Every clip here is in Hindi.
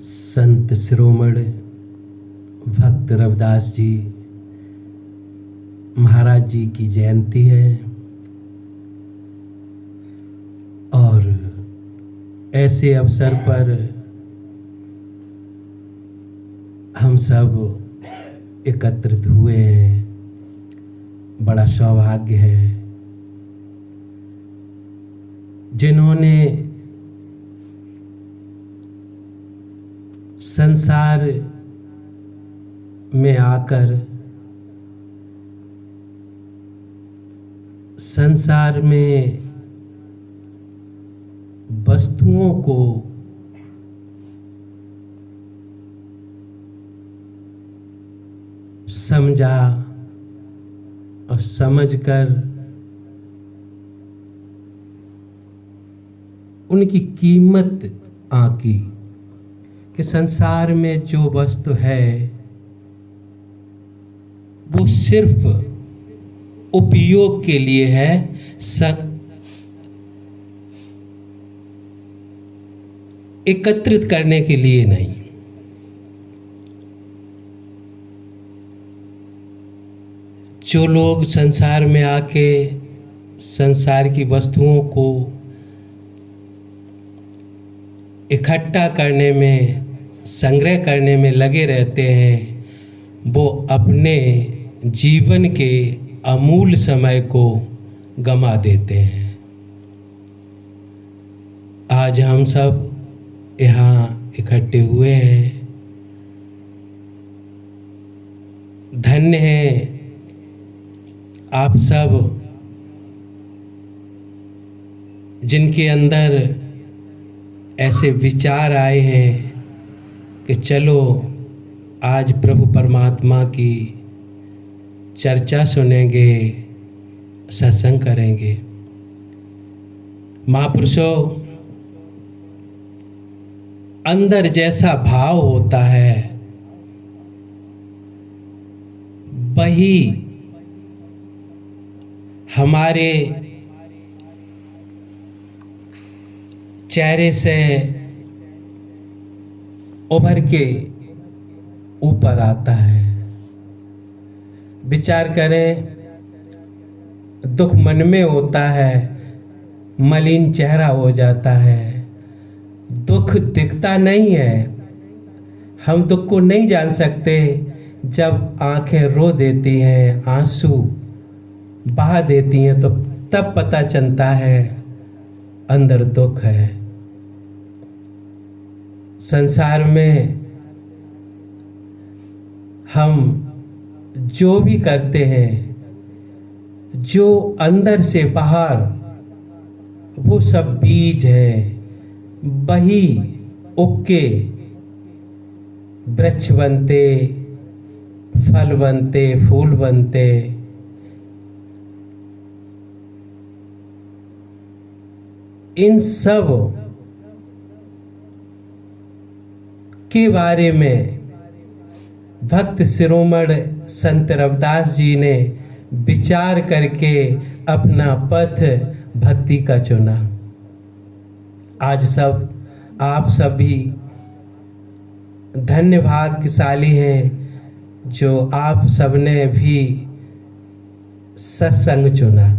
संत शिरोमणि भक्त रविदास जी महाराज जी की जयंती है और ऐसे अवसर पर हम सब एकत्रित हुए हैं। बड़ा सौभाग्य है। जिन्होंने संसार में आकर संसार में वस्तुओं को समझा और समझकर उनकी कीमत आंकी कि संसार में जो वस्तु है वो सिर्फ उपयोग के लिए है, एकत्रित करने के लिए नहीं। जो लोग संसार में आके संसार की वस्तुओं को इकट्ठा करने में, संग्रह करने में लगे रहते हैं, वो अपने जीवन के अमूल्य समय को गंवा देते हैं। आज हम सब यहाँ इकट्ठे हुए हैं। धन्य है आप सब जिनके अंदर ऐसे विचार आए हैं कि चलो आज प्रभु परमात्मा की चर्चा सुनेंगे, सत्संग करेंगे। महापुरुषों, अंदर जैसा भाव होता है वही हमारे चेहरे से उभर के ऊपर आता है। विचार करें, दुख मन में होता है, मलिन चेहरा हो जाता है। दुख दिखता नहीं है। हम दुख को नहीं जान सकते। जब आंखें रो देती हैं, आंसू बहा देती हैं, तो तब पता चलता है अंदर दुख है। संसार में हम जो भी करते हैं, जो अंदर से बाहर, वो सब बीज है। वही उग के वृक्ष बनते, फल बनते, फूल बनते। इन सब के बारे में भक्त शिरोमणि संत रविदास जी ने विचार करके अपना पथ भक्ति का चुना। आज सब आप सभी धन्य भाग्यशाली हैं जो आप सबने भी सत्संग चुना।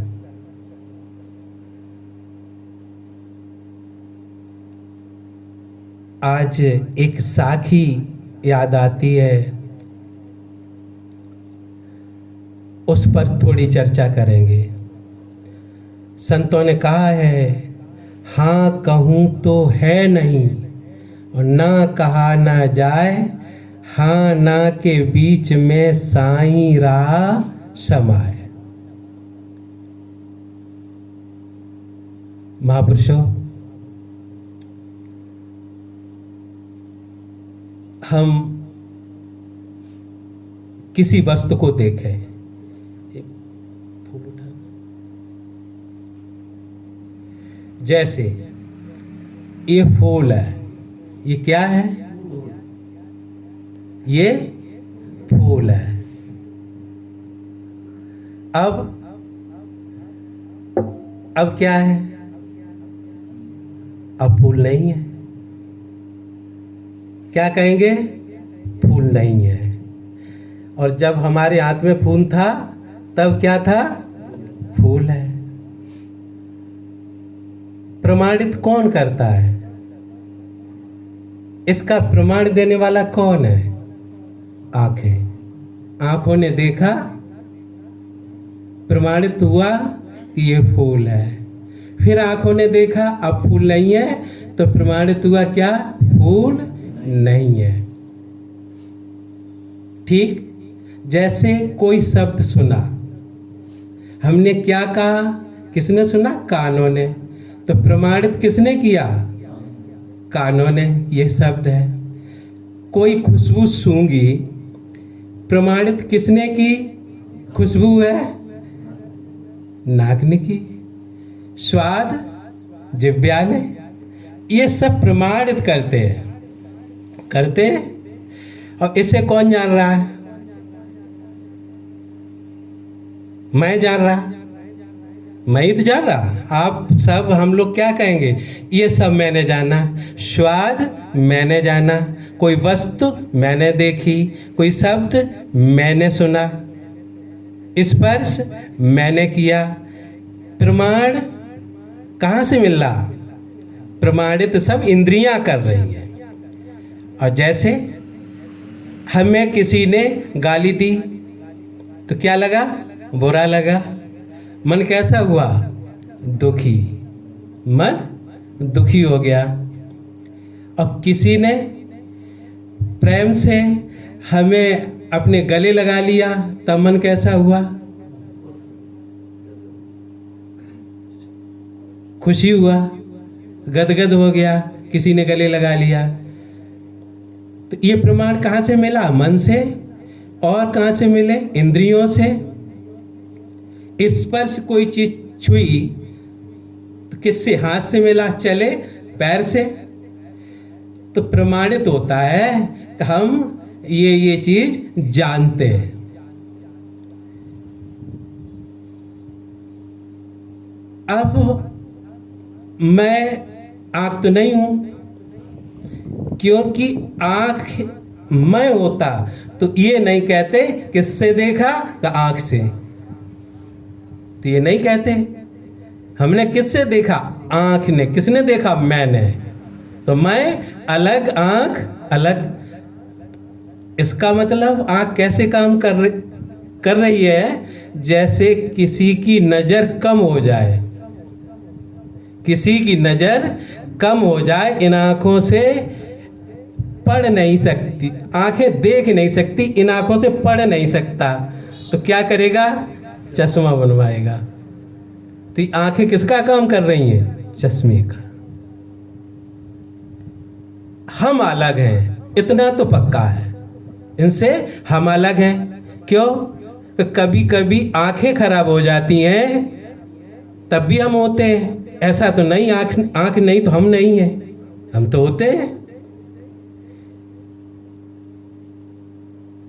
आज एक साखी याद आती है, उस पर थोड़ी चर्चा करेंगे। संतों ने कहा है, हाँ कहूँ तो है नहीं और ना कहा ना जाए, हाँ ना के बीच में साईं रहा समाए। महापुरुषों, हम किसी वस्तु को देखें, फूल उठा, जैसे ये फूल है, ये क्या है? ये फूल है। अब क्या है? अब फूल नहीं है। क्या कहेंगे? फूल नहीं है। और जब हमारे हाथ में फूल था तब क्या था? फूल है। प्रमाणित कौन करता है? इसका प्रमाण देने वाला कौन है? आंखें। आंखों ने देखा, प्रमाणित हुआ कि ये फूल है। फिर आंखों ने देखा अब फूल नहीं है, तो प्रमाणित हुआ क्या? फूल नहीं है। ठीक जैसे कोई शब्द सुना, हमने क्या कहा? किसने सुना? कानों ने। तो प्रमाणित किसने किया? कानों ने। ये शब्द है। कोई खुशबू सूंघी, प्रमाणित किसने की? खुशबू है, नाक ने की। स्वाद जिह्वा ने। ये सब प्रमाणित करते हैं। और इसे कौन जान रहा है? मैं जान रहा? मैं ही तो जान रहा। आप सब, हम लोग क्या कहेंगे? ये सब मैंने जाना। स्वाद मैंने जाना, कोई वस्तु मैंने देखी, कोई शब्द मैंने सुना, स्पर्श मैंने किया। प्रमाण कहाँ से मिल रहा? प्रमाणित सब इंद्रियां कर रही है। और जैसे हमें किसी ने गाली दी तो क्या लगा? बुरा लगा। मन कैसा हुआ? दुखी। मन दुखी हो गया। अब किसी ने प्रेम से हमें अपने गले लगा लिया, तब मन कैसा हुआ? खुशी हुआ, गदगद हो गया, किसी ने गले लगा लिया। तो ये प्रमाण कहाँ से मिला? मन से। और कहाँ से मिले? इंद्रियों से। स्पर्श कोई चीज छुई तो किससे? हाथ से मिला, चले पैर से। तो प्रमाणित होता है कि हम ये चीज जानते हैं। अब मैं आंख तो नहीं हूं, क्योंकि आंख मैं होता तो ये नहीं कहते किससे देखा? कि आंख से। तो ये नहीं कहते। हमने किससे देखा? आंख ने। किसने देखा? मैंने। तो मैं अलग, आंख अलग। इसका मतलब आंख कैसे काम कर रही है? जैसे किसी की नजर कम हो जाए, किसी की नजर कम हो जाए, इन आंखों से पढ़ नहीं सकती, आंखें देख नहीं सकती, इन आंखों से पढ़ नहीं सकता, तो क्या करेगा? चश्मा बनवाएगा। तो आंखें किसका काम कर रही हैं? चश्मे का। हम अलग हैं, इतना तो पक्का है। इनसे हम अलग हैं। क्यों? कि कभी कभी आंखें खराब हो जाती हैं, तब भी हम होते हैं। ऐसा तो नहीं आंख नहीं तो हम नहीं हैं, हम तो होते हैं।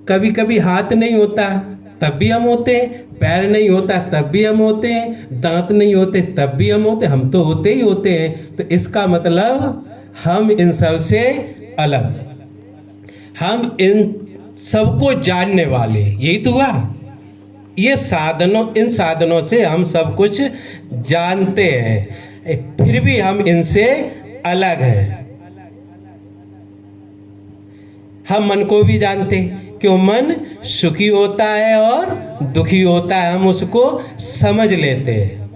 कभी कभी हाथ नहीं होता तब भी हम होते हैं, पैर नहीं होता तब भी हम होते हैं, दांत नहीं होते तब भी हम होते हैं, हम तो होते ही होते हैं। तो इसका मतलब हम इन सब से अलग, हम इन सबको जानने वाले। यही तो हुआ। ये साधनों, इन साधनों से हम सब कुछ जानते हैं, फिर भी हम इनसे अलग हैं। हम मन को भी जानते हैं, क्यों? मन सुखी होता है और दुखी होता है, हम उसको समझ लेते हैं।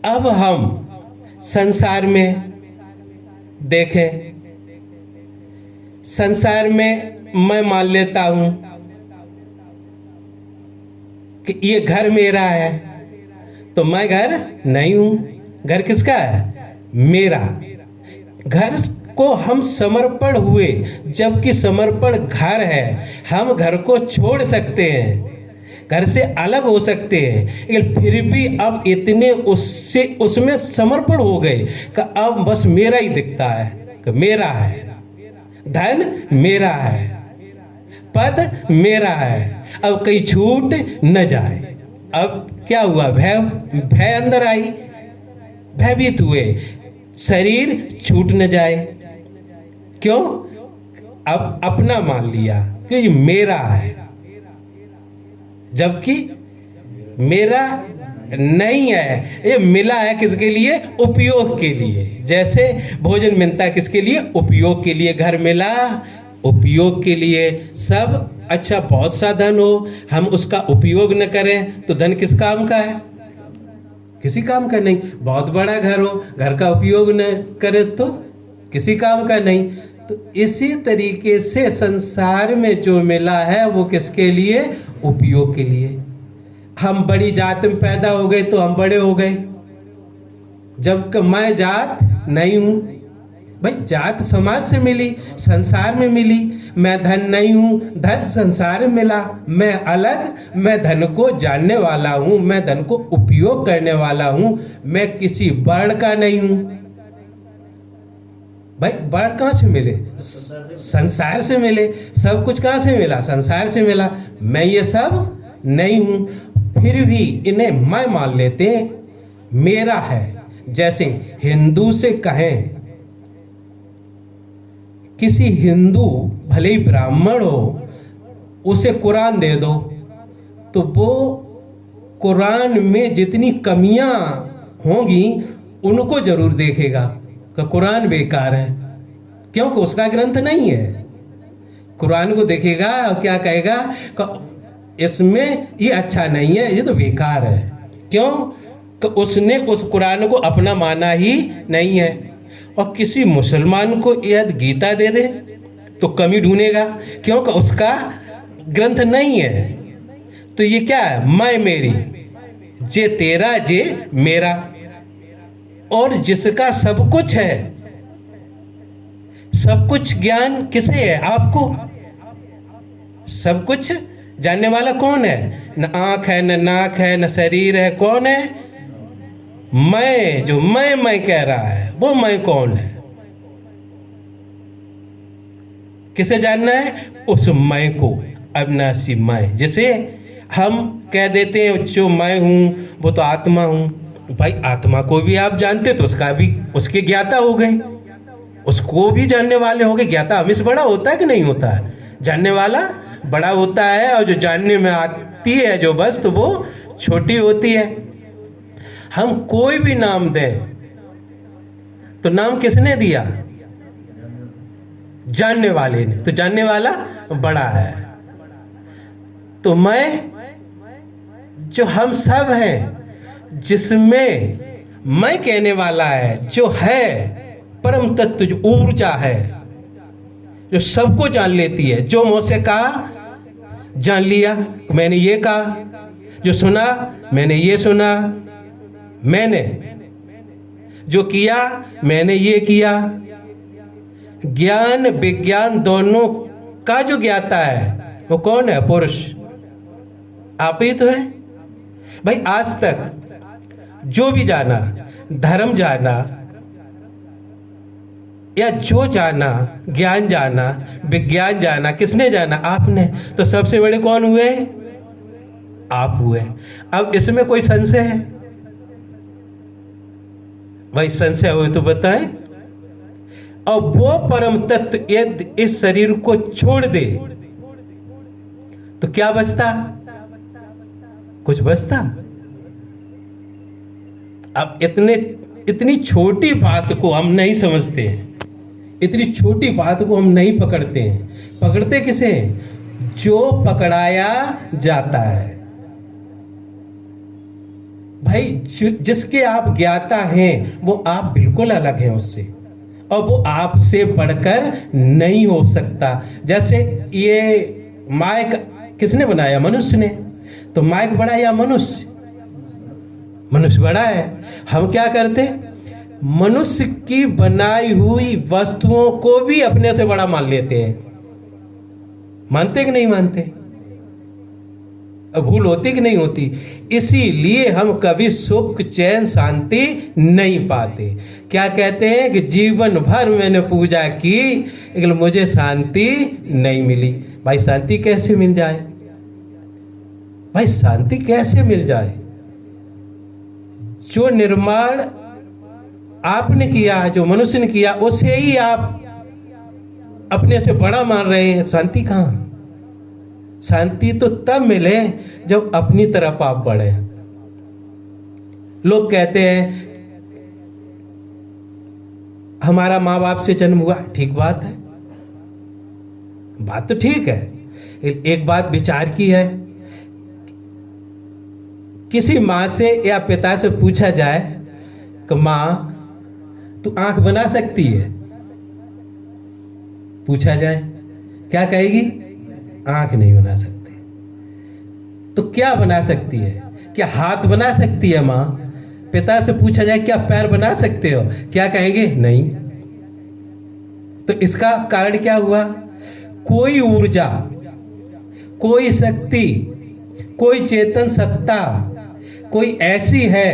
अब हम संसार में देखें, संसार में मैं मान लेता हूं कि ये घर मेरा है, तो मैं घर नहीं हूं। घर किसका है? मेरा। घर को हम समर्पण हुए, जबकि समर्पण घर है। हम घर को छोड़ सकते हैं, घर से अलग हो सकते हैं, लेकिन फिर भी अब इतने उससे उसमें समर्पण हो गए कि अब बस मेरा ही दिखता है, कि मेरा है, धन मेरा है, पद मेरा है, अब कहीं छूट न जाए। अब क्या हुआ? भय अंदर आई, भयभीत हुए, शरीर छूट न जाए। क्यों? अब अपना मान लिया कि ये मेरा है, जबकि मेरा नहीं है। ये मिला है किसके लिए? उपयोग के लिए। जैसे भोजन मिलता है किसके लिए? उपयोग के लिए। घर मिला उपयोग के लिए। सब अच्छा, बहुत सा धन हो, हम उसका उपयोग न करें तो धन किस काम का है? किसी काम का नहीं। बहुत बड़ा घर हो, घर का उपयोग न करे तो किसी काम का नहीं। तो इसी तरीके से संसार में जो मिला है वो किसके लिए? उपयोग के लिए। हम बड़ी जात में पैदा हो गए तो हम बड़े हो गए, जबकि मैं जात नहीं हूं। भाई जात समाज से मिली, संसार में मिली। मैं धन नहीं हूं, धन संसार में मिला। मैं अलग, मैं धन को जानने वाला हूं, मैं धन को उपयोग करने वाला हूं। मैं किसी वर्ण का नहीं हूं। भाई वर्ण कहां से मिले? संसार से मिले। सब कुछ कहां से मिला? संसार से मिला। मैं ये सब नहीं हूं, फिर भी इन्हें मैं मान लेते हैं मेरा है। जैसे हिंदू से कहें, किसी हिंदू भले ही ब्राह्मण हो, उसे कुरान दे दो तो वो कुरान में जितनी कमियां होंगी उनको जरूर देखेगा कि कुरान बेकार है, क्योंकि उसका ग्रंथ नहीं है। कुरान को देखेगा और क्या कहेगा कि इसमें ये अच्छा नहीं है, ये तो बेकार है। क्यों? कि उसने उस कुरान को अपना माना ही नहीं है। और किसी मुसलमान को यदि गीता दे दे तो कमी ढूंढेगा, क्योंकि उसका ग्रंथ नहीं है। तो ये क्या है? मैं मेरी, जे तेरा जे मेरा। और जिसका सब कुछ है, सब कुछ ज्ञान किसे है? आपको। सब कुछ जानने वाला कौन है? न आंख है, न नाक है, न शरीर है। कौन है? मैं। जो मैं कह रहा है वो मैं कौन है? किसे जानना है? उस मैं को, अविनाशी मैं, जिसे हम कह देते हैं जो मैं हूं वो तो आत्मा हूं। भाई आत्मा को भी आप जानते तो उसका भी, उसके ज्ञाता हो गए, उसको भी जानने वाले हो गए। ज्ञाता हमेशा बड़ा होता है कि नहीं होता है? जानने वाला बड़ा होता है, और जो जानने में आती है जो वस्तु वो छोटी होती है। हम कोई भी नाम दें तो नाम किसने दिया? जानने वाले ने। तो जानने वाला बड़ा है। तो मैं, जो हम सब हैं, जिसमें मैं कहने वाला है, जो है परम तत्व, जो ऊर्जा है, जो सबको जान लेती है। जो मुंह से कहा जान लिया, मैंने ये कहा। जो सुना मैंने ये सुना। मैंने जो किया मैंने ये किया। ज्ञान विज्ञान दोनों का जो ज्ञाता है वो कौन है? पुरुष। आप ही तो है। भाई आज तक जो भी जाना, धर्म जाना या जो जाना, ज्ञान जाना, विज्ञान जाना, किसने जाना? आपने। तो सबसे बड़े कौन हुए? आप हुए। अब इसमें कोई संशय है? भाई संशय हो तो बताएं। अब वो परम तत्व यदि इस शरीर को छोड़ दे तो क्या बचता? कुछ बचता? अब इतनी छोटी बात को हम नहीं समझते हैं, इतनी छोटी बात को हम नहीं पकड़ते हैं। पकड़ते किसे? जो पकड़ाया जाता है। भाई जिसके आप ज्ञाता हैं वो आप बिल्कुल अलग हैं उससे, और वो आपसे बढ़कर नहीं हो सकता। जैसे ये माइक किसने बनाया? मनुष्य ने। तो माइक बड़ा या मनुष्य? मनुष्य बड़ा है। हम क्या करते? मनुष्य की बनाई हुई वस्तुओं को भी अपने से बड़ा मान लेते हैं। मानते कि नहीं मानते? भूल होती कि नहीं होती? इसीलिए हम कभी सुख चैन शांति नहीं पाते। क्या कहते हैं कि जीवन भर मैंने पूजा की लेकिन मुझे शांति नहीं मिली। भाई शांति कैसे मिल जाए? भाई शांति कैसे मिल जाए? जो निर्माण आपने किया, जो मनुष्य ने किया, उसे ही आप अपने से बड़ा मान रहे हैं, शांति कहाँ? शांति तो तब मिले जब अपनी तरफ आप बढ़े। लोग कहते हैं हमारा माँ बाप से जन्म हुआ, ठीक बात है, बात तो ठीक है। एक बात विचार की है, किसी माँ से या पिता से पूछा जाए कि माँ तू आंख बना सकती है, पूछा जाए, क्या कहेगी? आंख नहीं बना सकती। तो क्या बना सकती है? क्या हाथ बना सकती है माँ? पिता से पूछा जाए क्या पैर बना सकते हो, क्या कहेंगे? नहीं। तो इसका कारण क्या हुआ? कोई ऊर्जा, कोई शक्ति, कोई चेतन सत्ता, कोई ऐसी है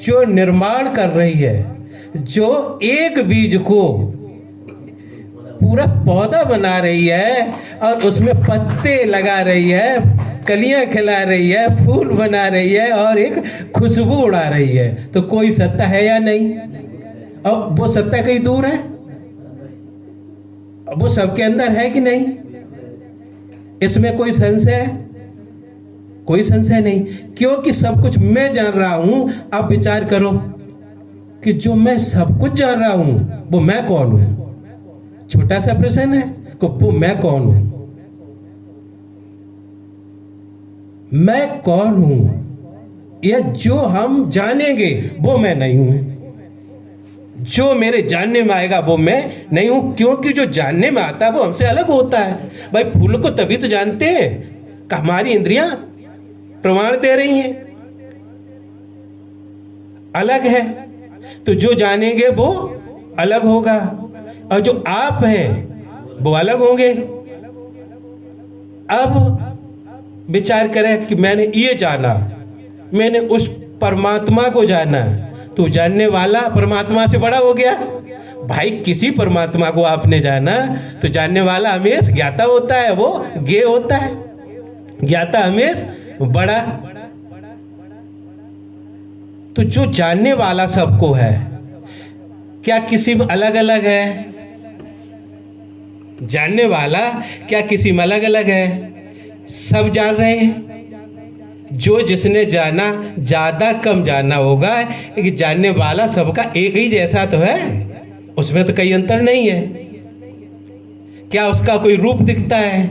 जो निर्माण कर रही है, जो एक बीज को पूरा पौधा बना रही है और उसमें पत्ते लगा रही है, कलियां खिला रही है, फूल बना रही है और एक खुशबू उड़ा रही है। तो कोई सत्ता है या नहीं? और वो सत्ता कहीं दूर है, वो सबके अंदर है कि नहीं? इसमें कोई संशय है? कोई संशय नहीं, क्योंकि सब कुछ मैं जान रहा हूं। आप विचार करो कि जो मैं सब कुछ जान रहा हूं वो मैं कौन हूं? छोटा सा प्रश्न है कि वो मैं कौन हूं? मैं कौन हूं? या जो हम जानेंगे वो मैं नहीं हूं, जो मेरे जानने में आएगा वो मैं नहीं हूं, क्योंकि जो जानने में आता है वो हमसे अलग होता है। भाई फूल को तभी तो जानते हैं कि हमारी इंद्रियां प्रमाण दे रही हैं, अलग है। तो जो जानेंगे वो अलग होगा और जो आप हैं वो अलग होंगे। अब विचार करें कि मैंने ये जाना, मैंने उस परमात्मा को जाना, तो जानने वाला परमात्मा से बड़ा हो गया। भाई किसी परमात्मा को आपने जाना तो जानने वाला हमेशा ज्ञाता होता है, वो ज्ञेय होता है, ज्ञाता हमेशा बड़ा। तो जो जानने वाला सबको है, क्या किसी में अलग अलग है? जानने वाला क्या किसी में अलग अलग है? सब जान रहे हैं। जो जिसने जाना ज्यादा कम जाना होगा, कि जानने वाला सबका एक ही जैसा तो है, उसमें तो कई अंतर नहीं है। क्या उसका कोई रूप दिखता है,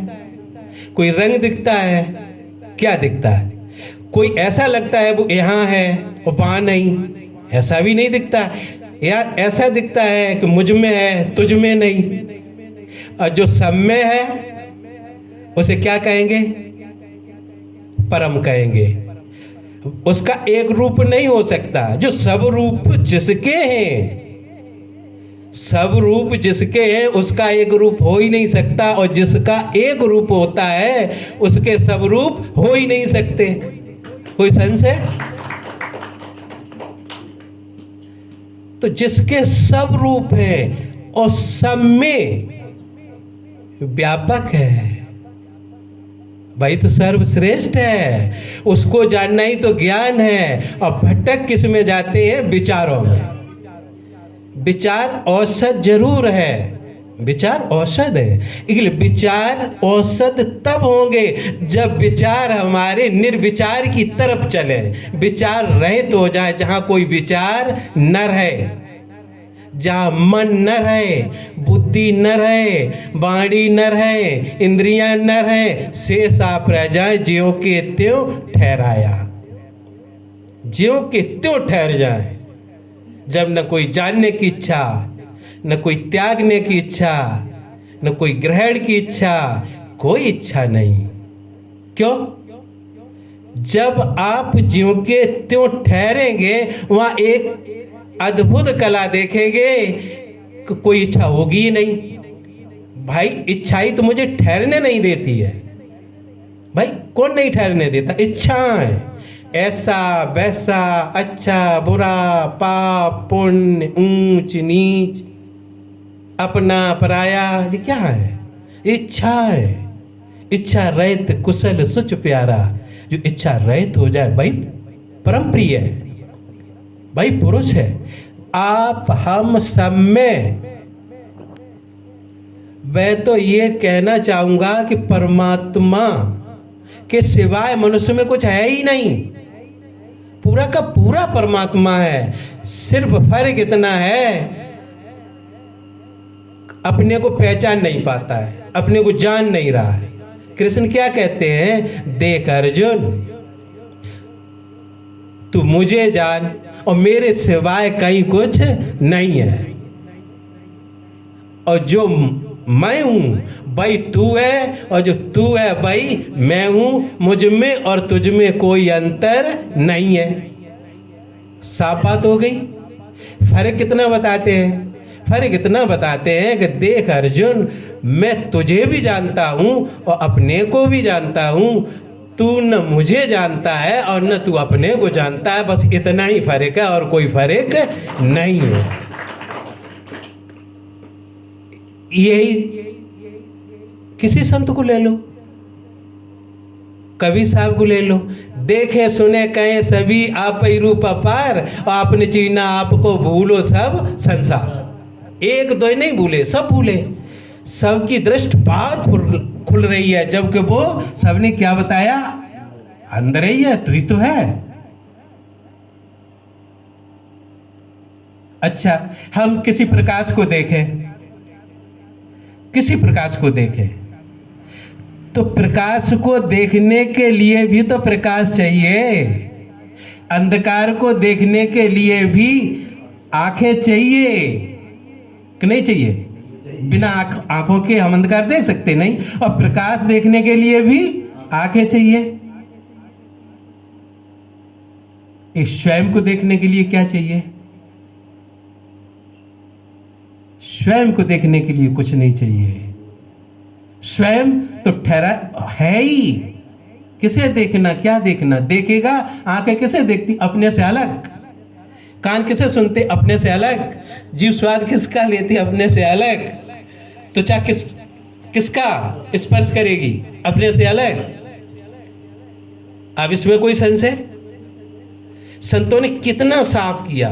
कोई रंग दिखता है? क्या दिखता है? कोई ऐसा लगता है वो यहाँ है और वहां नहीं, ऐसा भी नहीं दिखता। या ऐसा दिखता है कि मुझ में है तुझ में नहीं। और जो सब में है उसे क्या कहेंगे? परम कहेंगे। उसका एक रूप नहीं हो सकता। जो सब रूप जिसके हैं, सब रूप जिसके हैं उसका एक रूप हो ही नहीं सकता, और जिसका एक रूप होता है उसके सब रूप हो ही नहीं सकते। कोई संशय? तो जिसके सब रूप है और सब में व्यापक है, भाई तो सर्वश्रेष्ठ है। उसको जानना ही तो ज्ञान है। और भटक किस में जाते हैं? विचारों में। विचार औसत जरूर है, विचार औषध है, इसलिए विचार औषध तब होंगे जब विचार हमारे निर्विचार की तरफ चले, विचार रहित हो जाए, जहां कोई विचार न रहे, जहां मन न रहे, बुद्धि न रहे, वाणी न रहे, इंद्रियां न रहे, शेष आप रह जाए ज्यों के त्यों ठहराया, ज्यों के त्यों ठहर जाए। जब न कोई जानने की इच्छा, न कोई त्यागने की इच्छा, न कोई ग्रहण की इच्छा, कोई इच्छा नहीं। क्यों? जब आप ज्यों के त्यों ठहरेंगे वहां एक अद्भुत कला देखेंगे, कोई इच्छा होगी ही नहीं। भाई इच्छा ही तो मुझे ठहरने नहीं देती है। भाई कौन नहीं ठहरने देता? इच्छाएं, ऐसा वैसा, अच्छा बुरा, पाप पुण्य, ऊंच नीच, अपना पराया, ये क्या है? इच्छा है। इच्छा रहित कुशल सुच प्यारा। जो इच्छा रहित हो जाए भाई परम प्रिय है, भाई पुरुष है। आप हम सब में मैं तो ये कहना चाहूंगा कि परमात्मा के सिवाय मनुष्य में कुछ है ही नहीं, पूरा का पूरा परमात्मा है। सिर्फ फर्क इतना है, अपने को पहचान नहीं पाता है, अपने को जान नहीं रहा है। कृष्ण क्या कहते हैं, देख अर्जुन, तू मुझे जान और मेरे सिवाय कहीं कुछ नहीं है, और जो मैं हूं भाई तू है, और जो तू है भाई मैं हूं। मुझ में और तुझ में कोई अंतर नहीं है। साफ बात हो गई। फर्क कितना बताते हैं, फर्क इतना बताते हैं कि देख अर्जुन, मैं तुझे भी जानता हूं और अपने को भी जानता हूं। तू न मुझे जानता है और न तू अपने को जानता है, बस इतना ही फर्क है और कोई फर्क नहीं है। यही किसी संत को ले लो, कबीर साहब को ले लो, देखे सुने कहे सभी आप ही रूप अपार, और आपने चीना आपको भूलो सब संसार। एक दो नहीं भूले, सब भूले। सबकी दृष्टि बाहर खुल रही है, जबकि वो सबने क्या बताया, अंदर ही है, तू ही तो है। अच्छा, हम किसी प्रकाश को देखें, किसी प्रकाश को देखें तो प्रकाश को देखने के लिए भी तो प्रकाश चाहिए, अंधकार को देखने के लिए भी आंखें चाहिए कि नहीं चाहिए? बिना आंखों के हम अंधकार देख सकते नहीं, और प्रकाश देखने के लिए भी आंखें चाहिए। इस स्वयं को देखने के लिए क्या चाहिए? स्वयं को देखने के लिए कुछ नहीं चाहिए। स्वयं तो ठहरा है ही। किसे देखना, क्या देखना? देखेगा, आंखें किसे देखती? अपने से अलग। कान किसे सुनते? अपने से अलग। जीभ स्वाद किसका लेती? अपने से अलग। त्वचा किसका स्पर्श करेगी? अपने से अलग। अब इसमें कोई संशय? संतों ने कितना साफ किया,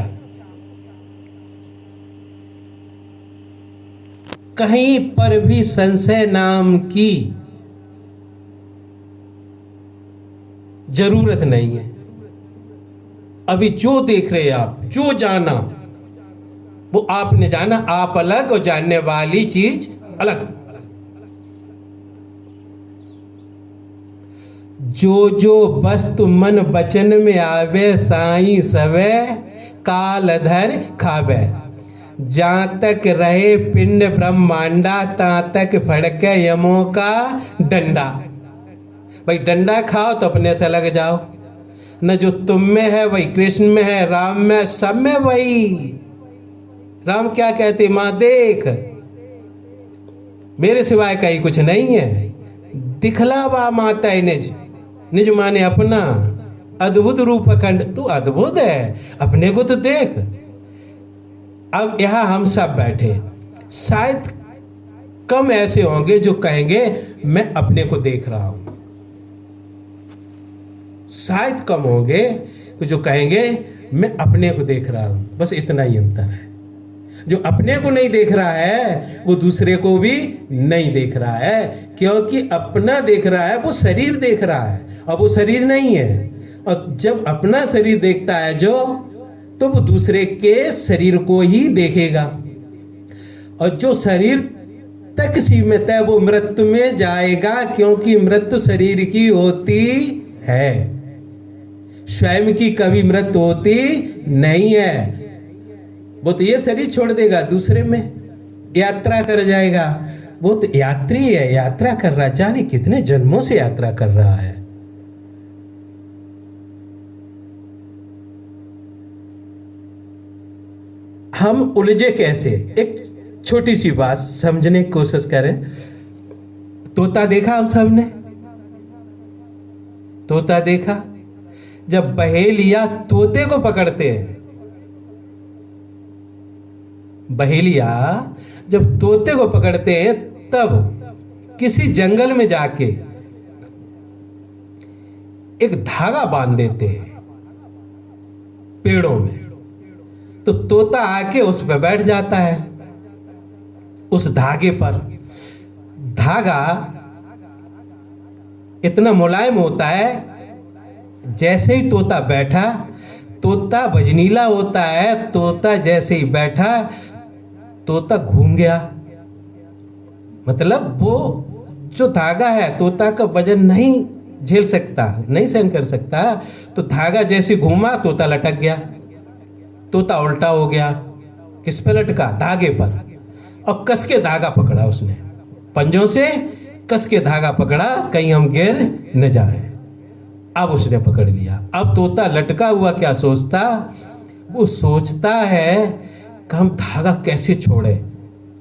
कहीं पर भी संशय नाम की जरूरत नहीं है। अभी जो देख रहे आप, जो जाना वो आपने जाना, आप अलग और जानने वाली चीज अलग। जो जो वस्तु मन बचन में आवे, साई सवे कालधर खावे। जहां तक रहे पिंड ब्रह्मांडा, ता तक फड़के यमों का डंडा। भाई डंडा खाओ तो अपने से लग जाओ, न जो तुम में है वही कृष्ण में है, राम में, सब में वही। राम क्या कहते, मां देख मेरे सिवाय कहीं कुछ नहीं है। दिखलावा माता निज, निज माने अपना, अद्भुत रूप अखंड। तू अद्भुत है, अपने को तो देख। अब यहां हम सब बैठे, शायद कम ऐसे होंगे जो कहेंगे मैं अपने को देख रहा हूं। शायद कम होंगे जो कहेंगे मैं अपने को देख रहा हूं। बस इतना ही अंतर है। जो अपने को नहीं देख रहा है वो दूसरे को भी नहीं देख रहा है, क्योंकि अपना देख रहा है वो शरीर देख रहा है, और वो शरीर नहीं है। और जब अपना शरीर देखता है जो, तो वो दूसरे के शरीर को ही देखेगा। और जो शरीर तक सीमित है वो मृत्यु में जाएगा, क्योंकि मृत्यु शरीर की होती है, स्वयं की कभी मृत्यु होती नहीं है। वो तो ये शरीर छोड़ देगा, दूसरे में यात्रा कर जाएगा। वो तो यात्री है, यात्रा कर रहा, जाने कितने जन्मों से यात्रा कर रहा है। हम उलझे कैसे? एक छोटी सी बात समझने की कोशिश करें। तोता देखा हम सब ने? तोता देखा? जब बहेलिया तोते को पकड़ते हैं, बहेलिया जब तोते को पकड़ते हैं, तब किसी जंगल में जाके एक धागा बांध देते हैं पेड़ों में, तो तोता आके उस पर बैठ जाता है, उस धागे पर। धागा इतना मुलायम होता है, जैसे ही तोता बैठा, तोता भजनीला होता है, तोता जैसे ही बैठा तोता घूम गया। मतलब वो जो धागा है तोता का वजन नहीं झेल सकता, नहीं सहन कर सकता, तो धागा जैसे घूमा तोता लटक गया, तोता उल्टा हो गया। किस पे लटका? धागे पर। और कस के धागा पकड़ा उसने, पंजों से कस के धागा पकड़ा, कहीं हम गिर न जाए। अब उसने पकड़ लिया। अब तोता लटका हुआ क्या सोचता? वो सोचता है कि हम धागा कैसे छोड़े।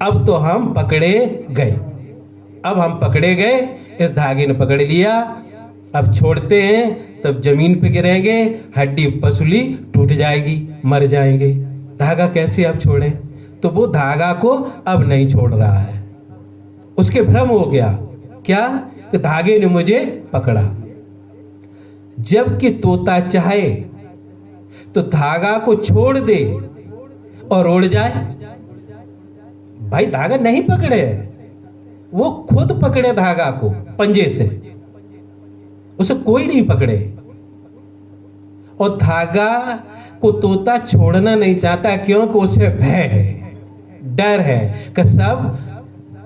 अब तो हम पकड़े गए, अब हम पकड़े गए, इस धागे ने पकड़ लिया। अब छोड़ते हैं तब जमीन पे गिरेंगे, हड्डी पसली टूट जाएगी, मर जाएंगे। धागा कैसे अब छोड़े? तो वो धागा को अब नहीं छोड़ रहा है। उसके भ्रम हो गया क्या कि धागे ने मुझे पकड़ा। जबकि तोता चाहे तो धागा को छोड़ दे और उड़ जाए। भाई धागा नहीं पकड़े, वो खुद पकड़े धागा को पंजे से, उसे कोई नहीं पकड़े। और धागा को तोता छोड़ना नहीं चाहता, क्योंकि उसे भय है, डर है कि सब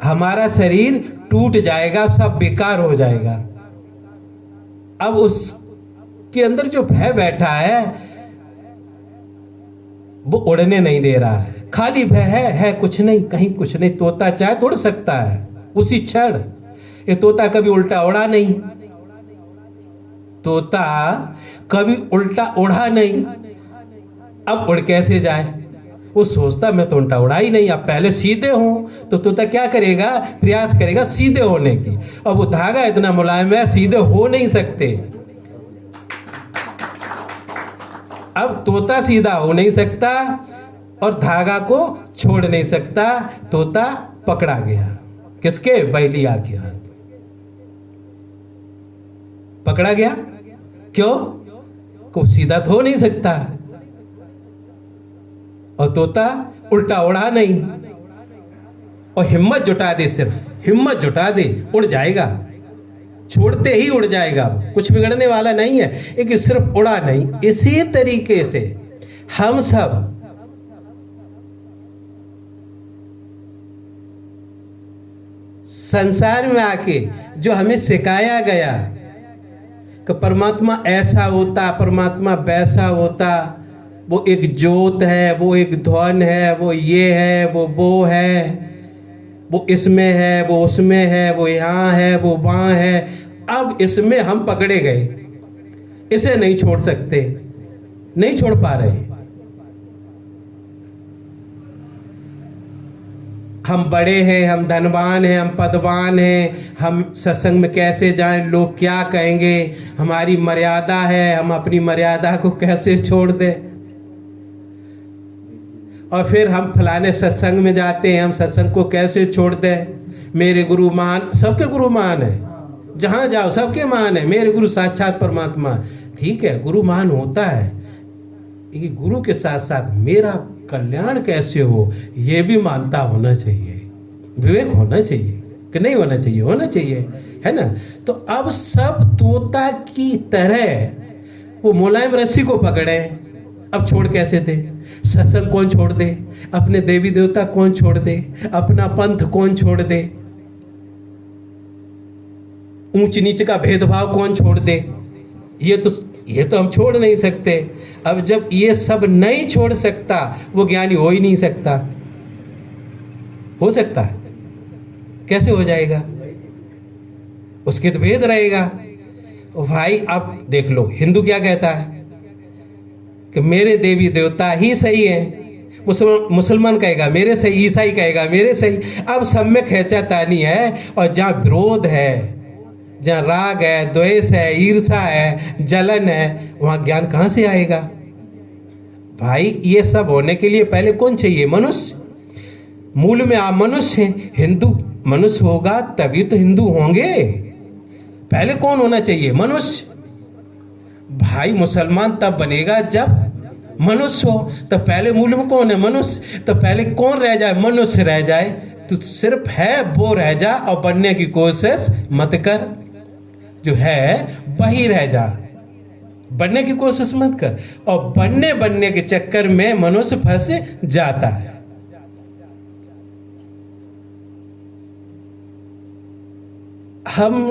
हमारा शरीर टूट जाएगा, सब बेकार हो जाएगा। अब उसके अंदर जो भय बैठा है वो उड़ने नहीं दे रहा है, खाली भय है कुछ नहीं, कहीं कुछ नहीं। तोता चाहे तो उड़ सकता है उसी क्षण। ये तोता कभी उल्टा उड़ा नहीं, तोता कभी उल्टा उड़ा नहीं। अब उड़ कैसे जाए? वो सोचता मैं तो उल्टा उड़ा ही नहीं, अब पहले सीधे हूं। तो तोता क्या करेगा? प्रयास करेगा सीधे होने की। और वो धागा इतना मुलायम है, सीधे हो नहीं सकते। अब तोता सीधा हो नहीं सकता और धागा को छोड़ नहीं सकता। तोता पकड़ा गया, किसके? बैलिया के हाथ पकड़ा गया। क्यों? को सीधा तो हो नहीं सकता, और तोता उल्टा उड़ा नहीं। और हिम्मत जुटा दे, सिर्फ हिम्मत जुटा दे, उड़ जाएगा, छोड़ते ही उड़ जाएगा, कुछ बिगड़ने वाला नहीं है। एक सिर्फ उड़ा नहीं। इसी तरीके से हम सब संसार में आके जो हमें सिखाया गया कि परमात्मा ऐसा होता, परमात्मा वैसा होता, वो एक ज्योत है, वो एक ध्वन है, वो ये है, वो है, वो इसमें है, वो उसमें है, वो यहाँ है, वो वहाँ है। अब इसमें हम पकड़े गए, इसे नहीं छोड़ सकते, नहीं छोड़ पा रहे। हम बड़े हैं, हम धनवान हैं, हम पदवान हैं, हम सत्संग में कैसे जाएं, लोग क्या कहेंगे, हमारी मर्यादा है, हम अपनी मर्यादा को कैसे छोड़ दें। और फिर हम फलाने सत्संग में जाते हैं, हम सत्संग को कैसे छोड़ दें। मेरे गुरु मान, सबके गुरु मान है, जहां जाओ सबके मान है। मेरे गुरु साक्षात परमात्मा, ठीक है, गुरु मान होता है, ये गुरु के साथ साथ मेरा कल्याण कैसे हो ये भी मानता होना चाहिए, विवेक होना चाहिए कि नहीं होना चाहिए? होना चाहिए, है ना। तो अब सब तोता की तरह वो मुलायम रस्सी को पकड़े, अब छोड़ कैसे दे? सत्संग कौन छोड़ दे? अपने देवी देवता कौन छोड़ दे? अपना पंथ कौन छोड़ दे? ऊंच नीच का भेदभाव कौन छोड़ दे? ये तो हम छोड़ नहीं सकते। अब जब ये सब नहीं छोड़ सकता, वो ज्ञानी हो ही नहीं सकता। हो सकता है? कैसे हो जाएगा? उसके तो भेद रहेगा। भाई अब देख लो, हिंदू क्या कहता है कि मेरे देवी देवता ही सही है, मुसलमान कहेगा मेरे सही, ईसाई कहेगा मेरे सही। अब सब में खींचातानी है, और जहाँ विरोध है, जहाँ राग है, द्वेष है, ईर्षा है, जलन है, वहां ज्ञान कहां से आएगा? भाई ये सब होने के लिए पहले कौन चाहिए? मनुष्य। मूल में आप मनुष्य हैं, हिंदू मनुष्य होगा तभी तो हिंदू होंगे। पहले कौन होना चाहिए? मनुष्य। भाई मुसलमान तब बनेगा जब मनुष्य हो। तो पहले मूल में कौन है? मनुष्य। तो पहले कौन रह जाए? मनुष्य रह जाए, तू सिर्फ है वो रह जा और बनने की कोशिश मत कर। जो है वही रह जा, बनने की कोशिश मत कर। और बनने के चक्कर में मनुष्य फंस जाता है। हम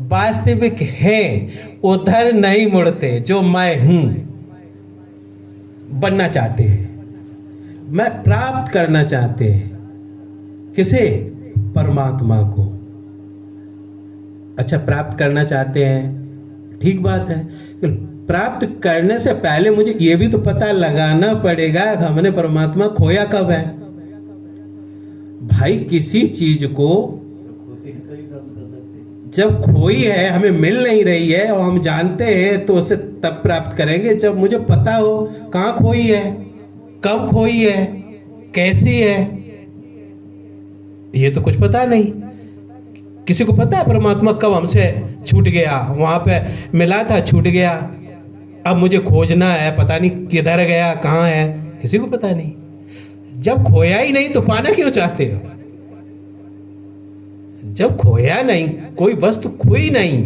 वास्तविक हैं, उधर नहीं मुड़ते जो मैं हूं बनना चाहते हैं, मैं प्राप्त करना चाहते हैं। किसे? परमात्मा को। अच्छा, प्राप्त करना चाहते हैं, ठीक बात है। प्राप्त करने से पहले मुझे यह भी तो पता लगाना पड़ेगा कि हमने परमात्मा खोया कब है। भाई किसी चीज को जब खोई है, हमें मिल नहीं रही है और हम जानते हैं, तो उसे तब प्राप्त करेंगे जब मुझे पता हो कहां खोई है, कब खोई है, कैसी है। ये तो कुछ पता नहीं। किसी को पता है परमात्मा कब हमसे छूट गया? वहां पे मिला था, छूट गया, अब मुझे खोजना है, पता नहीं किधर गया, कहां है, किसी को पता नहीं। जब खोया ही नहीं तो पाना क्यों चाहते हो? जब खोया नहीं, कोई वस्तु खोई नहीं,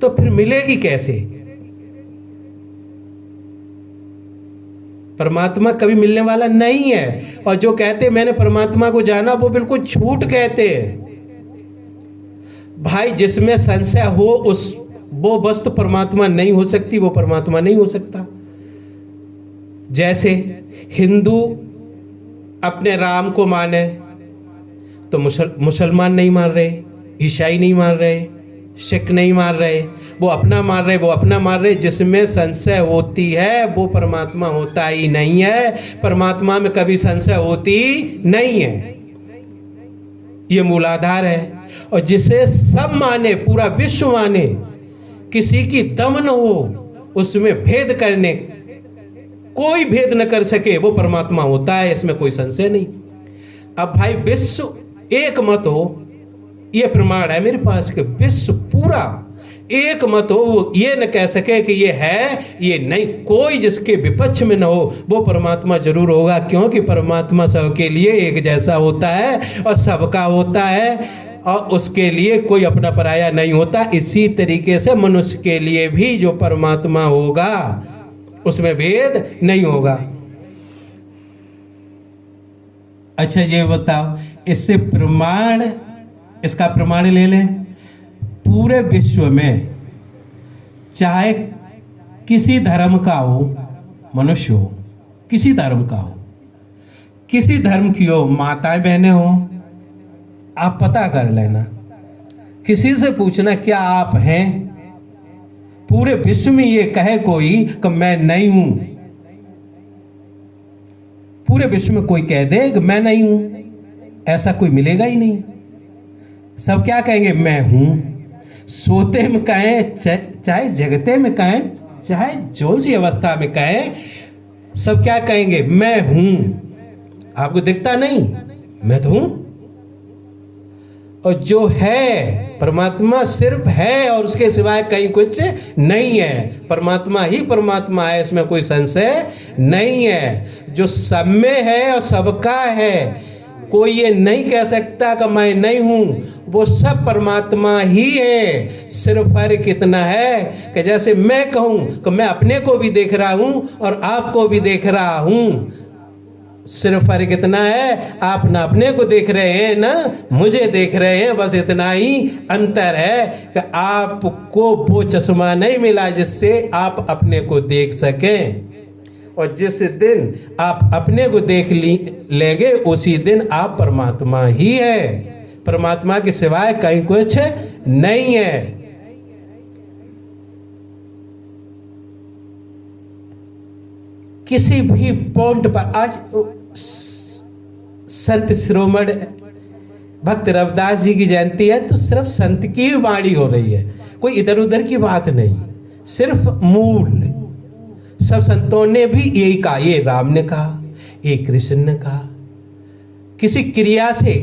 तो फिर मिलेगी कैसे? परमात्मा कभी मिलने वाला नहीं है। और जो कहते मैंने परमात्मा को जाना, वो बिल्कुल झूठ कहते हैं। भाई जिसमें संशय हो वो वस्तु परमात्मा नहीं हो सकती, वो परमात्मा नहीं हो सकता। जैसे हिंदू अपने राम को माने तो मुसलमान नहीं मान रहे, ईसाई नहीं मान रहे, सिख नहीं मान रहे, वो अपना मान रहे, वो अपना मान रहे। जिसमें संशय होती है वो परमात्मा होता ही नहीं है। परमात्मा में कभी संशय होती नहीं है, ये मूलाधार है। और जिसे सब माने, पूरा विश्व माने, किसी की दम न हो उसमें भेद करने, कोई भेद न कर सके, वो परमात्मा होता है, इसमें कोई संशय नहीं। अब भाई विश्व एक मत हो, ये प्रमाण है मेरे पास कि विश्व पूरा एक मत हो, वो ये न कह सके कि ये है, ये नहीं। कोई जिसके विपक्ष में न हो, वो परमात्मा जरूर होगा। क्योंकि परमात्मा सबके लिए एक जैसा होता है और सबका होता है, और उसके लिए कोई अपना पराया नहीं होता। इसी तरीके से मनुष्य के लिए भी जो परमात्मा होगा उसमें भेद नहीं होगा। अच्छा ये बताओ, इससे प्रमाण, इसका प्रमाण ले लें। पूरे विश्व में चाहे किसी धर्म का हो, मनुष्य हो, किसी धर्म का हो, किसी धर्म की हो, माताएं बहनें हो, आप पता कर लेना, किसी से पूछना क्या आप हैं। पूरे विश्व में ये कहे कोई कि मैं नहीं हूं, पूरे विश्व में कोई कह दे कि मैं नहीं हूं, ऐसा कोई मिलेगा ही नहीं। सब क्या कहेंगे? मैं हूं। सोते में कहें, चाहे जगते में कहें, चाहे जो सी अवस्था में कहें, सब क्या कहेंगे? मैं हूं। आपको दिखता नहीं? मैं तो हूं। और जो है परमात्मा सिर्फ है और उसके सिवाय कहीं कुछ नहीं है। परमात्मा ही परमात्मा है, इसमें कोई संशय नहीं है। जो सब में है और सबका है, कोई ये नहीं कह सकता कि मैं नहीं हूं, वो सब परमात्मा ही है। सिर्फ फर्क इतना है कि जैसे मैं कहूं कि मैं अपने को भी देख रहा हूं और आपको भी देख रहा हूं, सिर्फ फर्क इतना है, आप ना अपने को देख रहे हैं ना मुझे देख रहे हैं, बस इतना ही अंतर है कि आपको वो चश्मा नहीं मिला जिससे आप अपने को देख सकें। और जिस दिन आप अपने को देख लेंगे उसी दिन आप परमात्मा ही है। परमात्मा के सिवाय कहीं कुछ नहीं है। किसी भी पॉइंट पर आज संत शिरोमणि भक्त रविदास जी की जयंती है, तो सिर्फ संत की वाणी हो रही है, कोई इधर उधर की बात नहीं, सिर्फ मूल। सब संतों ने भी यही कहा, ये राम ने कहा, ये कृष्ण ने कहा। किसी क्रिया से,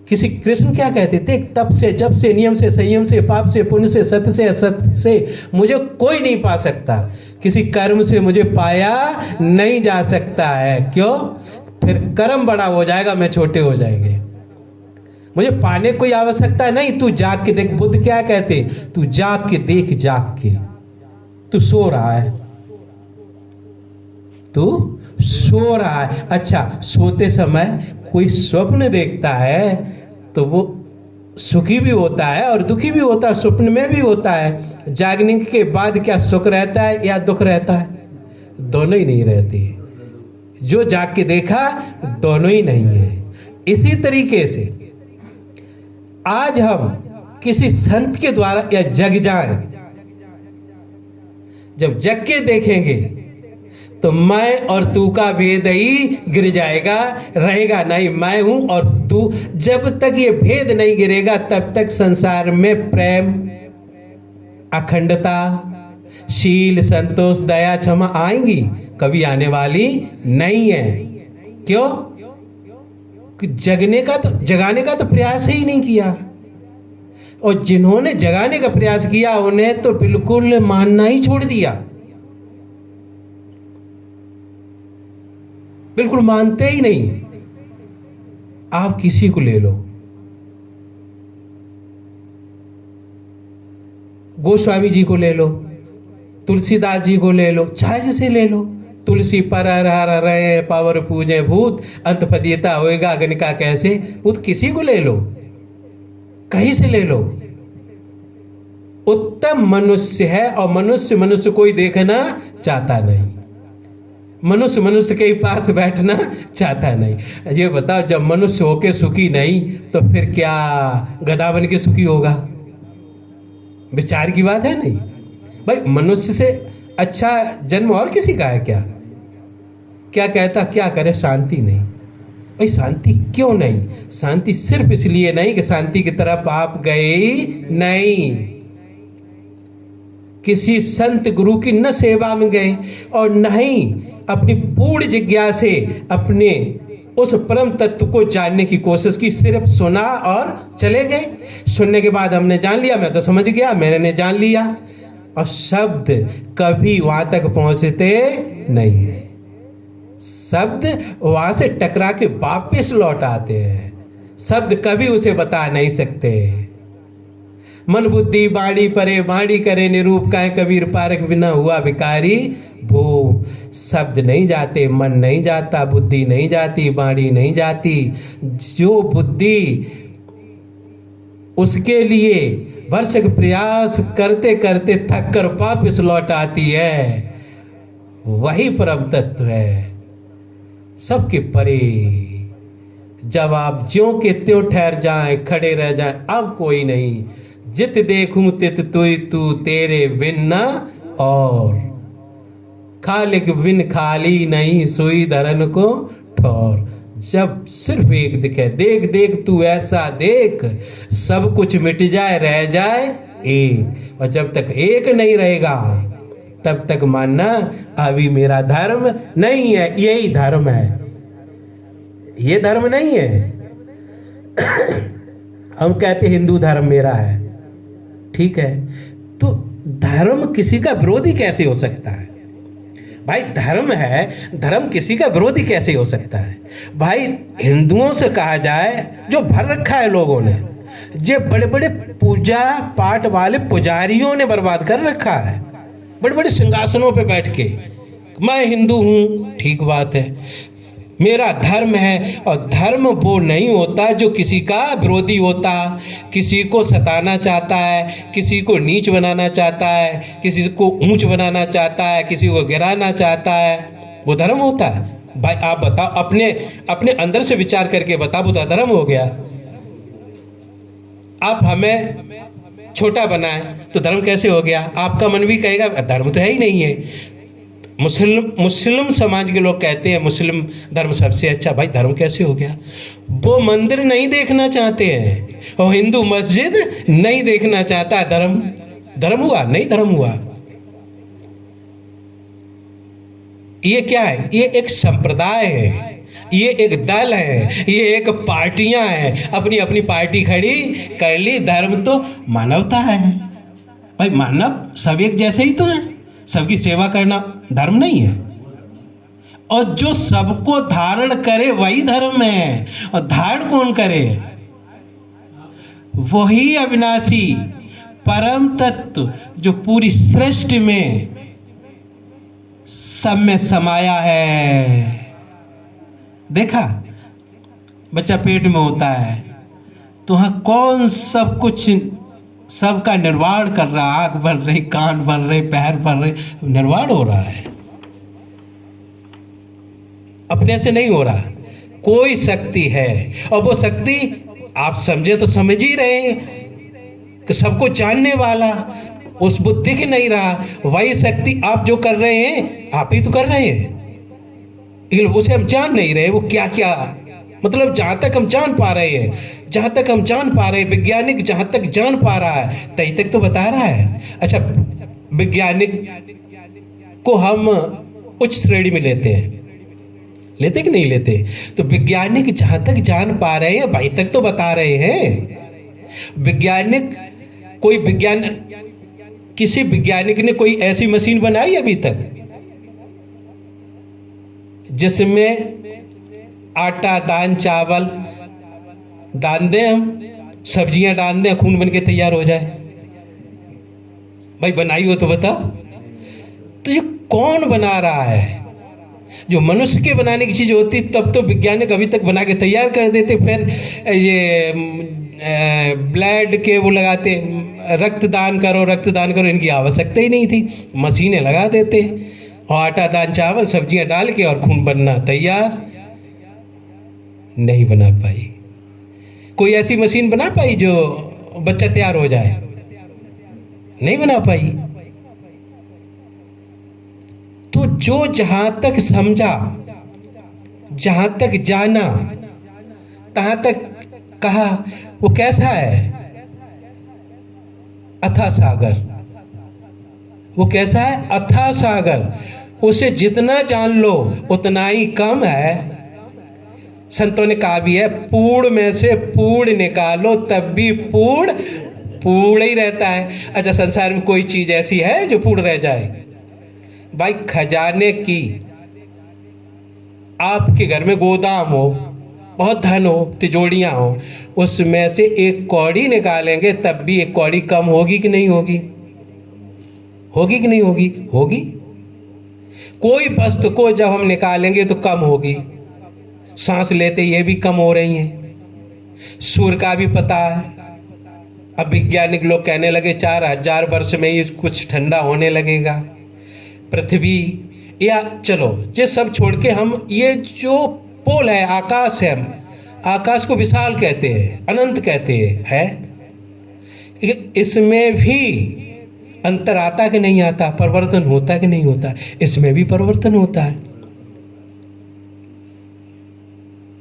किसी कृष्ण क्या कहते थे? तप से, जप से, नियम से, संयम से, पाप से, पुण्य से, सत्य से, असत्य से मुझे कोई नहीं पा सकता। किसी कर्म से मुझे पाया नहीं जा सकता है। क्यों? फिर कर्म बड़ा हो जाएगा, मैं छोटे हो जाएंगे। मुझे पाने कोई आवश्यकता नहीं, तू जाग के देख। बुद्ध क्या कहते, तू जाग के देख, जाग के। तू सो रहा है, तू सो रहा है। अच्छा, सोते समय कोई स्वप्न देखता है तो वो सुखी भी होता है और दुखी भी होता है, स्वप्न में भी होता है। जागने के बाद क्या सुख रहता है या दुख रहता है? दोनों ही नहीं रहती। जो जाग के देखा दोनों ही नहीं है। इसी तरीके से आज हम किसी संत के द्वारा या जग जाए, जब जग के देखेंगे तो मैं और तू का भेद ही गिर जाएगा, रहेगा नहीं मैं हूं और तू। जब तक ये भेद नहीं गिरेगा तब तक संसार में प्रेम, अखंडता, शील, संतोष, दया, क्षमा आएंगी, कभी आने वाली नहीं है। क्यों? कि जगाने का तो प्रयास ही नहीं किया। और जिन्होंने जगाने का प्रयास किया उन्हें तो बिल्कुल मानना ही छोड़ दिया, बिल्कुल मानते ही नहीं। आप किसी को ले लो, गोस्वामी जी को ले लो, तुलसीदास जी को ले लो, चाहे जिसे ले लो। तुलसी पर हर रहे पावर पूजे भूत, अंत फदीयता होएगा गणिका कैसे भूत। किसी को ले लो, कहीं से ले लो, उत्तम मनुष्य है। और मनुष्य कोई देखना चाहता नहीं, मनुष्य के पास बैठना चाहता नहीं। ये बताओ, जब मनुष्य होके सुखी नहीं तो फिर क्या गधा बन के सुखी होगा? विचार की बात है नहीं भाई। मनुष्य से अच्छा जन्म और किसी का है क्या? क्या कहता, क्या करे, शांति नहीं। भाई शांति क्यों नहीं? शांति सिर्फ इसलिए नहीं कि शांति की तरफ आप गए नहीं, किसी संत गुरु की न सेवा में गए और नहीं अपनी पूर्ण जिज्ञासा से अपने उस परम तत्व को जानने की कोशिश की। सिर्फ सुना और चले गए। सुनने के बाद हमने जान लिया, मैं तो समझ गया, मैंने जान लिया, और शब्द कभी वहां तक पहुंचते नहीं है। शब्द वहां से टकरा के वापस लौट आते हैं। शब्द कभी उसे बता नहीं सकते। मन बुद्धि बाड़ी परे बाड़ी करे निरूप का कबीर पारक बिना हुआ भिकारी भू। शब्द नहीं जाते, मन नहीं जाता, बुद्धि नहीं जाती, बाड़ी नहीं जाती। जो बुद्धि उसके लिए भरसक प्रयास करते करते थक कर वापस लौट आती है, वही परम तत्व है, सबके परे। जब आप ज्यों के त्यों ठहर जाएं, खड़े रह जाएं, अब कोई नहीं। जित देखूं तित तू तेरे बिन न और, खालिक बिन खाली नहीं सोई धरन को ठौर। जब सिर्फ एक दिखे, देख देख तू ऐसा देख, सब कुछ मिट जाए रह जाए एक। और जब तक एक नहीं रहेगा तब तक मानना अभी मेरा धर्म नहीं है। यही धर्म है, ये धर्म नहीं है। हम कहते हिंदू धर्म मेरा है, ठीक है, तो धर्म किसी का विरोधी कैसे हो सकता है? भाई धर्म है, धर्म किसी का विरोधी कैसे हो सकता है? भाई हिंदुओं से कहा जाए, जो भर रखा है लोगों ने, जो बड़े बड़े पूजा पाठ वाले पुजारियों ने बर्बाद कर रखा है, बड़े बड़े सिंहासनों पे बैठ के, मैं हिंदू हूं, ठीक बात है, मेरा धर्म है। और धर्म वो नहीं होता जो किसी का विरोधी होता, किसी को सताना चाहता है, किसी को नीच बनाना चाहता है, किसी को ऊंच बनाना चाहता है, किसी को गिराना चाहता है, वो धर्म होता है? भाई आप बताओ, अपने अंदर से विचार करके बताओ, वो धर्म हो गया? आप हमें छोटा बनाए तो धर्म कैसे हो गया? आपका मन भी कहेगा धर्म तो है ही नहीं है। मुस्लिम समाज के लोग कहते हैं मुस्लिम धर्म सबसे अच्छा। भाई धर्म कैसे हो गया? वो मंदिर नहीं देखना चाहते हैं और हिंदू मस्जिद नहीं देखना चाहता। धर्म हुआ? नहीं धर्म हुआ। ये क्या है? ये एक संप्रदाय है, ये एक दल है, ये एक पार्टियां हैं, अपनी अपनी पार्टी खड़ी कर ली। धर्म तो मानवता है। भाई मानव सब एक जैसे ही तो है, सबकी सेवा करना धर्म नहीं है? और जो सबको धारण करे वही धर्म है। और धारण कौन करे? वही अविनाशी परम तत्व जो पूरी सृष्टि में सब में समाया है। देखा, बच्चा पेट में होता है तो वहां कौन सब कुछ सबका निर्वाण कर रहा, आंख भर रही, कान भर रहे, पैर भर रहे, निर्वाण हो रहा है, अपने से नहीं हो रहा। कोई शक्ति है, और वो शक्ति आप समझे तो समझ ही रहे हैं कि सबको जानने वाला, उस वो दिख नहीं रहा। वही शक्ति आप जो कर रहे हैं आप ही तो कर रहे हैं, लेकिन उसे हम जान नहीं रहे। वो क्या क्या, मतलब जहां तक हम जान पा रहे हैं, जहां तक हम जान पा रहे हैं, वैज्ञानिक जहां तक जान पा रहा है तहीं तक तो बता रहा है। अच्छा, वैज्ञानिक को हम उच्च श्रेणी में लेते हैं, लेते कि नहीं लेते? तो वैज्ञानिक जहां तक जान पा रहे हैं वहीं तक तो बता रहे हैं। वैज्ञानिक कोई विज्ञान, किसी वैज्ञानिक ने कोई ऐसी मशीन बनाई अभी तक जिसमें आटा, दान, चावल डाल दें, हम सब्जियां डाल दें, खून बन के तैयार हो जाए? भाई बनाई हो तो बताओ। तो ये कौन बना रहा है? जो मनुष्य के बनाने की चीज होती तब तो वैज्ञानिक अभी तक बना के तैयार कर देते। फिर ये ब्लड के वो लगाते, रक्तदान करो, रक्तदान करो, इनकी आवश्यकता ही नहीं थी, मशीनें लगा देते और आटा, दाल, चावल, सब्जियां डाल के और खून बनना तैयार। नहीं बना पाई। कोई ऐसी मशीन बना पाई जो बच्चा तैयार हो जाए? नहीं बना पाई। तो जो जहां तक समझा, जहां तक जाना, तहां तक कहा, वो कैसा है? अथाह सागर। वो कैसा है? अथाह सागर। उसे जितना जान लो उतना ही कम है। संतों ने कहा भी है, पूर्ण में से पूर्ण निकालो तब भी पूर्ण पूर्ण ही रहता है। अच्छा, संसार में कोई चीज ऐसी है जो पूर्ण रह जाए? भाई खजाने की, आपके घर में गोदाम हो, बहुत धन हो, तिजोड़ियां हो, उसमें से एक कौड़ी निकालेंगे तब भी एक कौड़ी कम होगी कि नहीं होगी? होगी कि नहीं होगी? होगी। कोई वस्तु को जब हम निकालेंगे तो कम होगी। सांस लेते ये भी कम हो रही हैं। सूर्य का भी पता है। अब वैज्ञानिक लोग कहने लगे 4000 वर्ष में ही कुछ ठंडा होने लगेगा। पृथ्वी, या चलो ये सब छोड़ के हम ये जो पोल है, आकाश है, आकाश को विशाल कहते हैं, अनंत कहते हैं, लेकिन इसमें भी अंतर आता कि नहीं आता? परिवर्तन होता कि नहीं होता? इसमें भी परिवर्तन होता है।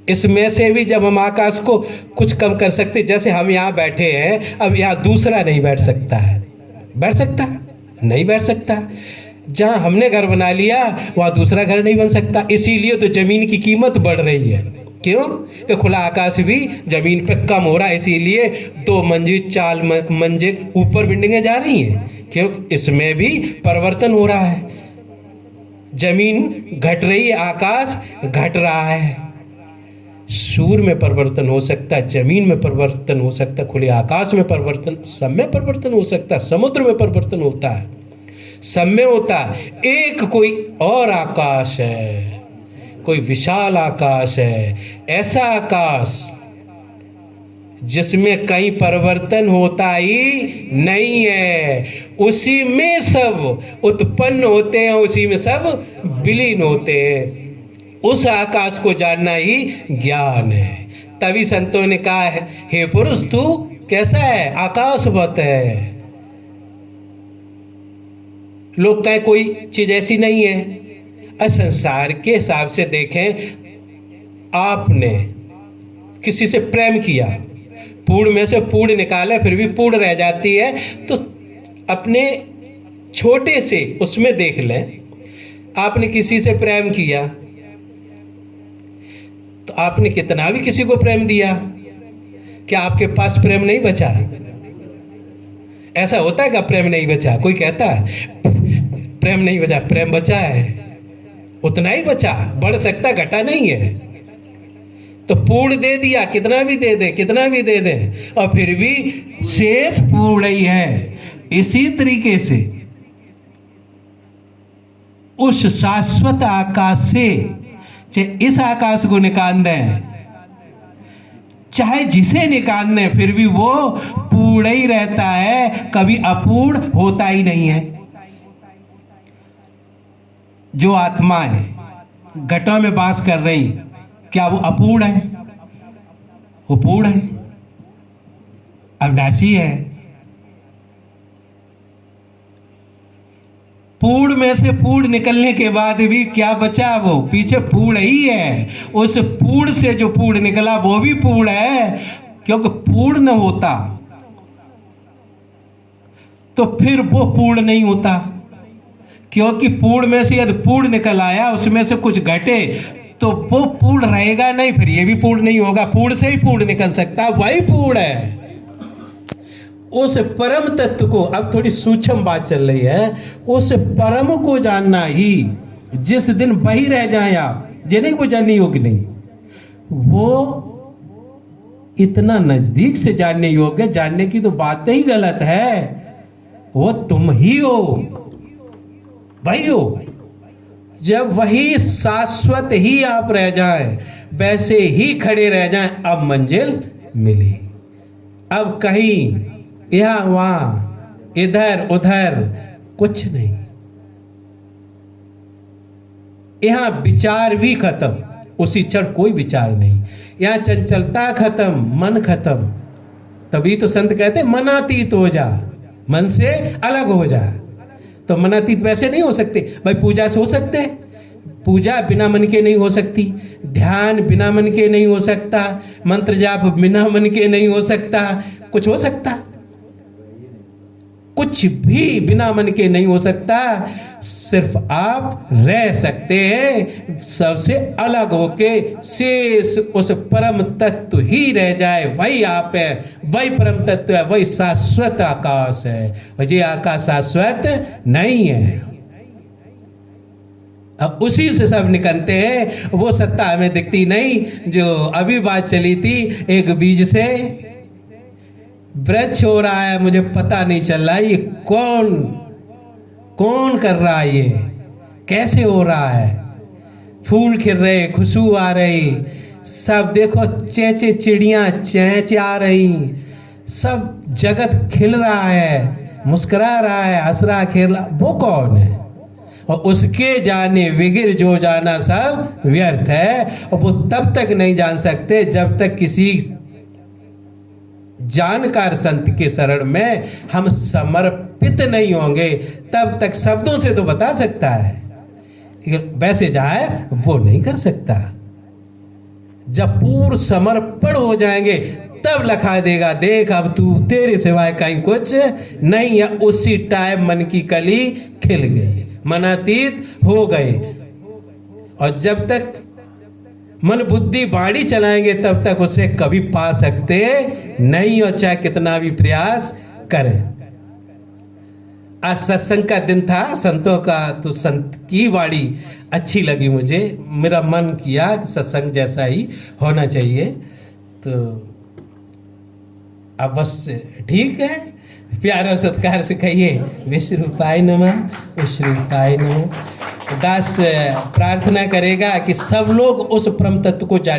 इसमें से भी जब हम आकाश को कुछ कम कर सकते, जैसे हम यहाँ बैठे हैं, अब यहाँ दूसरा नहीं बैठ सकता है। बैठ सकता? नहीं बैठ सकता। जहाँ हमने घर बना लिया वहाँ दूसरा घर नहीं बन सकता। इसीलिए तो जमीन की कीमत बढ़ रही है। क्यों? कि खुला आकाश भी जमीन पे कम हो रहा है, इसीलिए 2 मंजिल 4 मंजिल ऊपर बिल्डिंगें जा रही हैं। क्यों? इसमें भी परिवर्तन हो रहा है। जमीन घट रही है, आकाश घट रहा है। सूर्य में परिवर्तन हो सकता है, जमीन में परिवर्तन हो सकता है, खुले आकाश में परिवर्तन, सब में परिवर्तन हो सकता है, समुद्र में परिवर्तन होता है, सब में होता है। एक कोई और आकाश है, कोई विशाल आकाश है, ऐसा आकाश जिसमें कहीं परिवर्तन होता ही नहीं है। उसी में सब उत्पन्न होते हैं, उसी में सब विलीन होते हैं। उस आकाश को जानना ही ज्ञान है। तभी संतों ने कहा है, हे पुरुष तू कैसा है? आकाशवत है। लोग कहें कोई चीज ऐसी नहीं है। संसार के हिसाब से देखें, आपने किसी से प्रेम किया, पूर्ण में से पूर्ण निकाला, फिर भी पूर्ण रह जाती है, तो अपने छोटे से उसमें देख लें। आपने किसी से प्रेम किया तो आपने कितना भी किसी को प्रेम दिया, क्या आपके पास प्रेम नहीं बचा? ऐसा होता है क्या प्रेम नहीं बचा? कोई कहता है प्रेम नहीं बचा? प्रेम बचा है, उतना ही बचा, बढ़ सकता, घटा नहीं है। तो पूर्ण दे दिया, कितना भी दे दे, कितना भी दे दे, और फिर भी शेष पूर्ण ही है। इसी तरीके से उस शाश्वत आकाश से चाहे इस आकाश को निकाल दें, चाहे जिसे निकाल दें, फिर भी वो पूर्ण ही रहता है, कभी अपूर्ण होता ही नहीं है। जो आत्माएं घटों में वास कर रही, क्या वो अपूर्ण है? वो पूर्ण है, अविनाशी है। पूर्ण में से पूर्ण निकलने के बाद भी क्या बचा? वो पीछे पूर्ण ही है। उस पूर्ण से जो पूर्ण निकला वो भी पूर्ण है, क्योंकि पूर्ण न होता तो फिर वो पूर्ण नहीं होता। क्योंकि पूर्ण में से यदि पूर्ण निकल आया, उसमें से कुछ घटे, तो वो पूर्ण रहेगा नहीं, फिर ये भी पूर्ण नहीं होगा। पूर्ण से ही पूर्ण निकल सकता है, वही पूर्ण है। उस परम तत्व को, अब थोड़ी सूक्ष्म बात चल रही है, उस परम को जानना ही, जिस दिन वही रह जाए आप, ये नहीं वो जानने योग्य नहीं, वो इतना नजदीक से जानने योग्य, जानने की तो बात ही गलत है। वो तुम ही हो, वही हो। जब वही शाश्वत ही आप रह जाए, वैसे ही खड़े रह जाएं, अब मंजिल मिली। अब कहीं यहां वहां इधर उधर कुछ नहीं, यहां विचार भी खत्म, उसी क्षण कोई विचार नहीं। यहां चंचलता खत्म, मन खत्म। तभी तो संत कहते मनातीत हो जा, मन से अलग हो जा। तो मनातीत वैसे नहीं हो सकते भाई। पूजा से हो सकते, पूजा बिना मन के नहीं हो सकती, ध्यान बिना मन के नहीं हो सकता, मंत्र जाप बिना मन के नहीं हो सकता। कुछ हो सकता? कुछ भी बिना मन के नहीं हो सकता। सिर्फ आप रह सकते हैं सबसे अलग होके, शेष उस परम तत्व ही रह जाए। वही आप है, वही परम तत्व है, वही शाश्वत आकाश है। वही आकाश शाश्वत नहीं है। अब उसी से सब निकलते हैं। वो सत्ता हमें दिखती नहीं। जो अभी बात चली थी, एक बीज से वृक्ष हो रहा है, मुझे पता नहीं चल रहा ये कौन कर रहा है, ये कैसे हो रहा है। फूल खिल रहे, खुशबू आ रही, सब देखो चेंचे चिड़ियां चेंचा रही, सब जगत खिल रहा है, मुस्कुरा रहा है, हंस रहा, खेल रहा। वो कौन है? और उसके जाने विगिर जो जाना सब व्यर्थ है। और वो तब तक नहीं जान सकते जब तक किसी जानकार संत के शरण में हम समर्पित नहीं होंगे। तब तक शब्दों से तो बता सकता है, वैसे जाए वो नहीं कर सकता। जब पूर्ण समर्पण हो जाएंगे तब लखा देगा, देख अब तू तेरे सिवाय कहीं कुछ नहीं है। उसी टाइम मन की कली खिल गई, मनातीत हो गए। और जब तक मन बुद्धि बाड़ी चलाएंगे तब तक उसे कभी पा सकते नहीं, और चाहे कितना भी प्रयास करें। आज सत्संग का दिन था संतों का, तो संत की वाणी अच्छी लगी मुझे। मेरा मन किया कि सत्संग जैसा ही होना चाहिए। तो अब बस ठीक है, प्यार और सत्कार से कहिए विश्व रूपाय नमः, विश्व रूपाय नमः। दास प्रार्थना करेगा कि सब लोग उस परम तत्व को जाने।